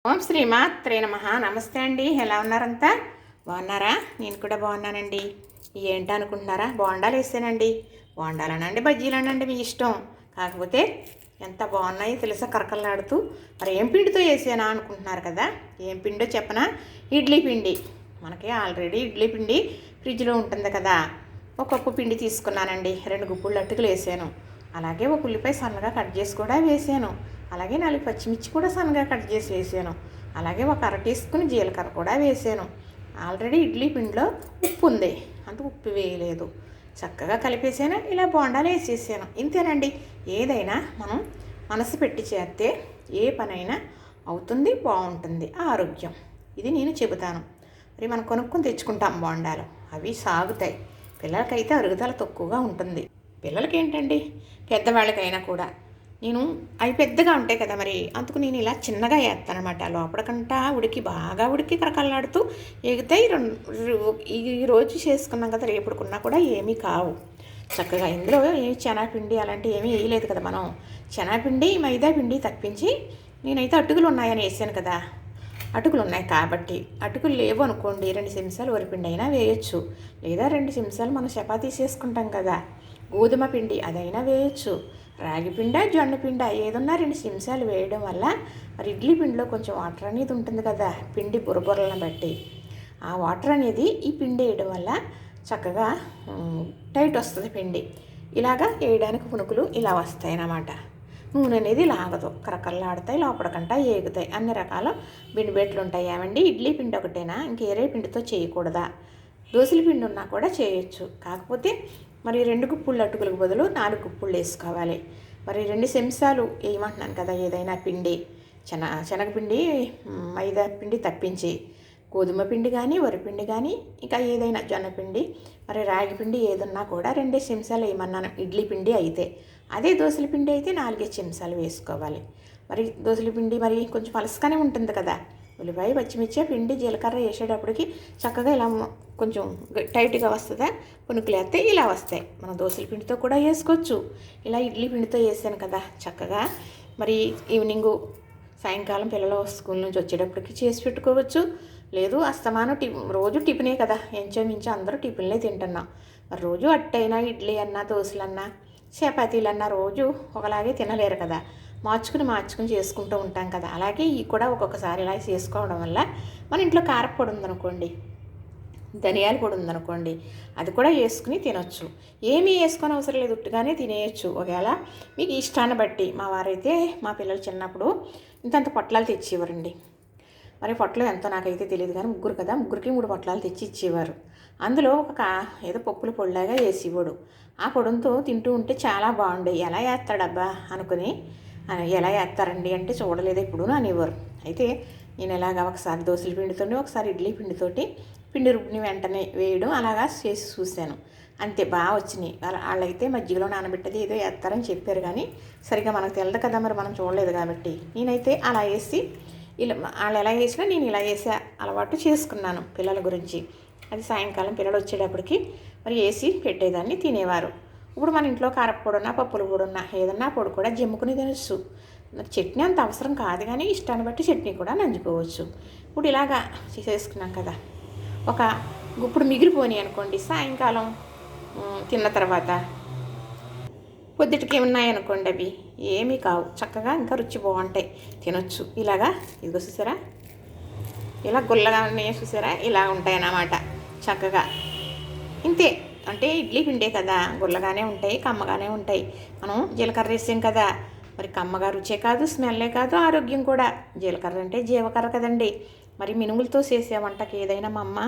ఓం శ్రీ మాత్రే నమః. నమస్తే అండి. ఎలా ఉన్నారంతా? బాగున్నారా? నేను కూడా బాగున్నానండి. ఏంటనుకుంటున్నారా? బోండాలు వేసానండి. బోండాలనండి బజ్జీలనండి మీ ఇష్టం. కాకపోతే ఎంత బాగున్నాయో తెలుసా, కరకరలాడుతూ. మరి ఏం పిండితో వేసానా అనుకుంటున్నారు కదా? ఏం పిండో చెప్పనా? ఇడ్లీ పిండి. మనకి ఆల్రెడీ ఇడ్లీ పిండి ఫ్రిడ్జ్లో ఉంటుంది కదా. ఒక కప్పు పిండి తీసుకున్నానండి. 2 గుప్పుళ్ళు అటుకులు వేసాను. అలాగే ఒక ఉల్లిపాయ సన్నగా కట్ చేసి కూడా వేసాను. అలాగే 4 పచ్చిమిర్చి కూడా సన్నగా కట్ చేసి వేసాను. అలాగే ఒక అర టీ స్పూన్ జీలకర్ర కూడా వేసాను. ఆల్రెడీ ఇడ్లీ పిండిలో ఉప్పు ఉంది, అంత ఉప్పు వేయలేదు. చక్కగా కలిపేసాను. ఇలా బోండాలు వేసేసాను. ఇంతేనండి. ఏదైనా మనం మనసు పెట్టి చేస్తే ఏ పనైనా అవుతుంది, బాగుంటుంది. ఆరోగ్యం ఇది నేను చెబుతాను. మరి మనం కొనుక్కొని తెచ్చుకుంటాం బోండాలు, అవి సాగుతాయి. పిల్లలకైతే అరుగుదల తక్కువగా ఉంటుంది. పిల్లలకి ఏంటండి, పెద్దవాళ్ళకైనా కూడా నేను అవి పెద్దగా ఉంటాయి కదా, మరి అందుకు నేను ఇలా చిన్నగా వేస్తానమాట. లోపలికంటా బాగా ఉడికి కరకల్లాడుతూ ఎగుతాయి. ఈ రోజు చేసుకున్నాం కదా, రేపుడుకున్నా కూడా ఏమీ కావు. చక్కగా ఇందులో ఏమి శనగపిండి అలాంటివి ఏమీ వేయలేదు కదా మనం. శనగపిండి మైదా పిండి తప్పించి నేనైతే అటుకులు ఉన్నాయని వేసాను కదా. అటుకులు ఉన్నాయి కాబట్టి, అటుకులు లేవు అనుకోండి 2 చెంచాలు వరిపిండి అయినా వేయచ్చు. లేదా 2 చెంచాలు మనం చపాతీ చేసుకుంటాం కదా, గోధుమ పిండి అదైనా వేయచ్చు. రాగి పిండ జొన్న పిండ ఏదన్నా 2 చెంచాలు వేయడం వల్ల మరి ఇడ్లీ పిండిలో కొంచెం వాటర్ అనేది ఉంటుంది కదా, పిండి బురబురలను బట్టి. ఆ వాటర్ అనేది ఈ పిండి వేయడం వల్ల చక్కగా టైట్ వస్తుంది పిండి. ఇలాగా వేయడానికి పునుకులు ఇలా వస్తాయి అన్నమాట. నూనె అనేది లాగదు, కరకల్లాడతాయి, లోపలికంటా ఏగుతాయి. అన్ని రకాల పిండి బెట్లు ఉంటాయి. ఏమండి, ఇడ్లీ పిండి ఒకటేనా, ఇంకేరే పిండితో చేయకూడదా? దోశల పిండి ఉన్నా కూడా చేయొచ్చు. కాకపోతే మరి 2 గుప్పుళ్ళు అటుకులకు బదులు 4 గుప్పుళ్ళు వేసుకోవాలి. మరి 2 చెంచాలు వేయమంటున్నాను కదా ఏదైనా పిండి. శనగపిండి మైదా పిండి తప్పించి గోధుమ పిండి కానీ వరిపిండి కానీ ఇంకా ఏదైనా జొన్నపిండి మరి రాగి పిండి ఏదన్నా కూడా 2 చెంచాలు వేయమన్నాను ఇడ్లీ పిండి అయితే. అదే దోశల పిండి అయితే 4 చెంచాలు వేసుకోవాలి. మరి దోశల పిండి మరి కొంచెం పలసగానే ఉంటుంది కదా. ఉల్లిపాయ పచ్చిమిర్చి పిండి జీలకర్ర వేసేటప్పటికి చక్కగా ఇలా కొంచెం టైట్గా వస్తుందా, పునుకులు వేస్తే ఇలా వస్తాయి. మనం దోశల పిండితో కూడా వేసుకోవచ్చు. ఇలా ఇడ్లీ పిండితో వేసాను కదా చక్కగా. మరి ఈవినింగు సాయంకాలం పిల్లలు స్కూల్ నుంచి వచ్చేటప్పటికి చేసి పెట్టుకోవచ్చు. లేదు అస్తమానం రోజు టిఫినే కదా, ఎంచమించి అందరూ టిఫిన్లే తింటున్నాం. మరి రోజు అట్టైనా ఇడ్లీ అన్నా దోశలన్నా చపాతీలన్నా రోజు ఒకలాగే తినలేరు కదా. మార్చుకుని చేసుకుంటూ ఉంటాం కదా. అలాగే ఇవి కూడా ఒక్కొక్కసారి ఇలా చేసుకోవడం వల్ల మన ఇంట్లో కారపొడి ఉందనుకోండి, ధనియాల పొడి ఉందనుకోండి, అది కూడా వేసుకుని తినొచ్చు. ఏమీ వేసుకొని అవసరం లేదు, ఉట్టుగానే తినేయచ్చు. ఒకవేళ మీకు ఇష్టాన్ని బట్టి. మా వారైతే మా పిల్లలు చిన్నప్పుడు ఇంతంత పొట్లాలు తెచ్చేవారండి. మరి పొట్లు ఎంతో నాకైతే తెలియదు కానీ ముగ్గురు కదా, ముగ్గురికి 3 పొట్లాలు తెచ్చి ఇచ్చేవారు. అందులో ఏదో పప్పుల పొడిలాగా వేసి ఇవ్వడు. ఆ పొడంతో తింటూ ఉంటే చాలా బాగుండేవి. ఎలా వేస్తాడబ్బా అనుకుని, ఎలా వేస్తారండి అంటే చూడలేదు ఎప్పుడు అనేవారు. అయితే నేను ఎలాగా ఒకసారి దోశల పిండితోటి ఒకసారి ఇడ్లీ పిండితోటి పిండి రుబ్బిని వెంటనే వేయడం అలాగా చేసి చూశాను. అంతే, బాగా వచ్చినాయి. వాళ్ళైతే మజ్జిగలో నానబెట్టేది ఏదో వేస్తారని చెప్పారు కానీ సరిగ్గా మనకు తెలియదు కదా, మరి మనం చూడలేదు కాబట్టి నేనైతే అలా వేసి ఇలా వాళ్ళు ఎలా వేసినా నేను ఇలా వేసే అలవాటు చేసుకున్నాను పిల్లల గురించి. అది సాయంకాలం పిల్లలు వచ్చేటప్పటికి మరి వేసి పెట్టేదాన్ని, తినేవారు. ఇప్పుడు మన ఇంట్లో కారపొడి ఉన్నా పప్పుల పొడి ఉన్నా ఏదన్నా పొడి కూడా జమ్ముకుని తినచ్చు. చట్నీ అంత అవసరం కాదు కానీ ఇష్టాన్ని బట్టి చట్నీ కూడా నంచుకోవచ్చు. ఇప్పుడు ఇలాగా చేసుకున్నాం కదా, ఒక గుప్పుడు మిగిలిపోయి అనుకోండి, సాయంకాలం తిన్న తర్వాత పొద్దుటికి ఉన్నాయనుకోండి, అవి ఏమీ కావు, చక్కగా ఇంకా రుచి బాగుంటాయి, తినొచ్చు. ఇలాగా ఇదిగో చూసారా, ఇలా గుల్లగా ఉన్నాయి చూసారా, ఇలా ఉంటాయన్నమాట చక్కగా. ఇంతే, అంటే ఇడ్లీ పిండే కదా, గుల్లగానే ఉంటాయి, కమ్మగానే ఉంటాయి. మనం జీలకర్ర వేసాం కదా, మరి కమ్మగా రుచే కాదు, స్మెల్లే కాదు, ఆరోగ్యం కూడా. జీలకర్ర అంటే జీవకర్ర కదండి. మరి మినుములతో చేసే వంటకి ఏదైనా మా అమ్మ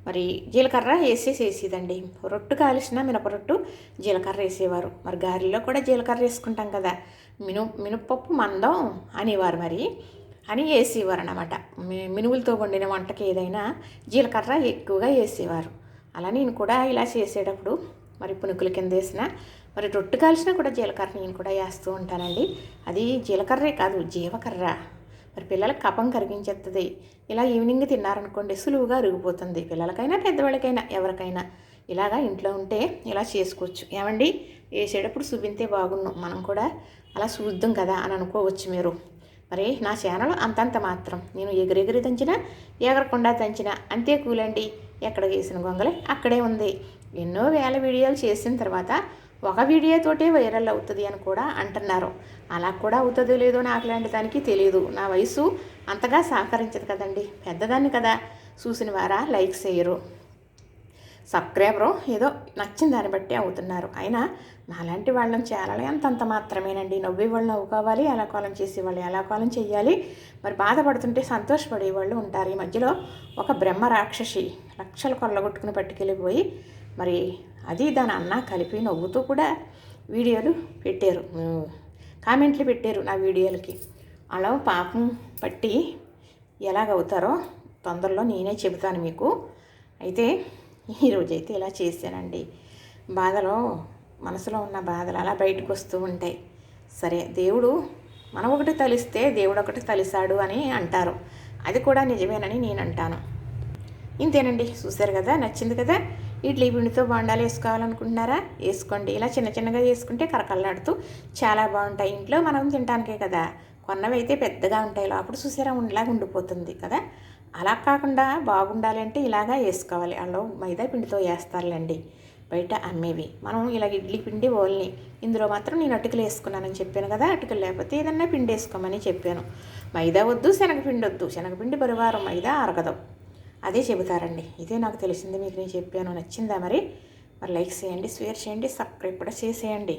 మరి జీలకర్ర వేసేసేదండి. రొట్టు కాల్చిన మినపరొట్టు జీలకర్ర వేసేవారు. మరి గారెల్లో కూడా జీలకర్ర వేసుకుంటాం కదా, మినపప్పు మందం అనేవారు మరి అని వేసేవారు అన్నమాట. మినుములతో వండిన వంటకి ఏదైనా జీలకర్ర ఎక్కువగా వేసేవారు. అలా నేను కూడా ఇలా చేసేటప్పుడు మరి పునుకుల కింద వేసిన మరి రొట్టు కాల్చినా కూడా జీలకర్ర నేను కూడా వేస్తూ ఉంటానండి. అది జీలకర్రే కాదు, జీవకర్ర. మరి పిల్లలకు కఫం కరిగించేస్తుంది. ఇలా ఈవినింగ్ తిన్నారనుకోండి సులువుగా అరిగిపోతుంది. పిల్లలకైనా పెద్దవాళ్ళకైనా ఎవరికైనా ఇలాగా ఇంట్లో ఉంటే ఇలా చేసుకోవచ్చు. ఏమండి, వేసేటప్పుడు చూపింతే బాగున్నాం, మనం కూడా అలా చూద్దాం కదా అని అనుకోవచ్చు మీరు. మరి నా ఛానల్ అంతంత మాత్రం. నేను ఎగిరెగిరి దంచినా ఎగరకుండా దంచినా అంతే కూలండి. ఎక్కడ వేసిన గొంగలే అక్కడే ఉంది. ఎన్నో వేల వీడియోలు చేసిన తర్వాత ఒక వీడియోతోటే వైరల్ అవుతుంది అని కూడా అంటున్నారు. అలా కూడా అవుతుందో లేదో నాకు లాంటి దానికి తెలియదు. నా వయసు అంతగా సహకరించదు కదండి. పెద్దదాన్ని కదా. చూసిన వారా లైక్ చేయరు, సబ్స్క్రైబరు ఏదో నచ్చిన దాన్ని బట్టి అవుతున్నారు. అయినా నాలాంటి వాళ్ళని చేయాలి అంతంత మాత్రమేనండి. నవ్వే వాళ్ళు నవ్వుకోవాలి, ఎలా కాలం చేసేవాళ్ళు ఎలా కాలం చేయాలి. మరి బాధపడుతుంటే సంతోషపడేవాళ్ళు ఉంటారు. ఈ మధ్యలో ఒక బ్రహ్మ రాక్షసి లక్షలు కొల్లగొట్టుకుని పట్టుకెళ్ళిపోయి మరి అది దాని అన్న కలిపి నవ్వుతూ కూడా వీడియోలు పెట్టారు, కామెంట్లు పెట్టారు నా వీడియోలకి. అలా పాపం పట్టి ఎలాగవుతారో తొందరలో నేనే చెబుతాను మీకు. అయితే ఈరోజైతే ఇలా చేశానండి. బాధలో మనసులో ఉన్న బాధలు అలా బయటకు వస్తూ ఉంటాయి. సరే, దేవుడు మనం ఒకటి తలిస్తే దేవుడు ఒకటి తలిసాడు అని అంటారు. అది కూడా నిజమేనని నేను అంటాను. ఇంతేనండి. చూశారు కదా, నచ్చింది కదా. ఇడ్లీ పిండితో బొండాలు వేసుకోవాలనుకుంటున్నారా? వేసుకోండి. ఇలా చిన్న చిన్నగా వేసుకుంటే కరకల్లాడుతూ చాలా బాగుంటాయి. ఇంట్లో మనం తినడానికే కదా. కొన్నవి అయితే పెద్దగా ఉంటాయి, లోపల చూసారా ఉండలాగా ఉండిపోతుంది కదా. అలా కాకుండా బాగుండాలి అంటే ఇలాగా వేసుకోవాలి. అలా మైదా పిండితో వేస్తారులేండి బయట అమ్మేవి. మనం ఇలా ఇడ్లీ పిండి ఓల్ని. ఇందులో మాత్రం నేను అటుకులు వేసుకున్నానని చెప్పాను కదా. అటుకులు లేకపోతే ఏదన్నా పిండి వేసుకోమని చెప్పాను. మైదా వద్దు, శనగపిండి వద్దు. శనగపిండి పరివారం, మైదా అరగదు. అదే చెబుతారండి. ఇదే నాకు తెలిసింది, మీకు నేను చెప్పాను. నచ్చిందా మరి? లైక్ చేయండి, షేర్ చేయండి, సబ్స్క్రైబ్ కూడా చేసేయండి.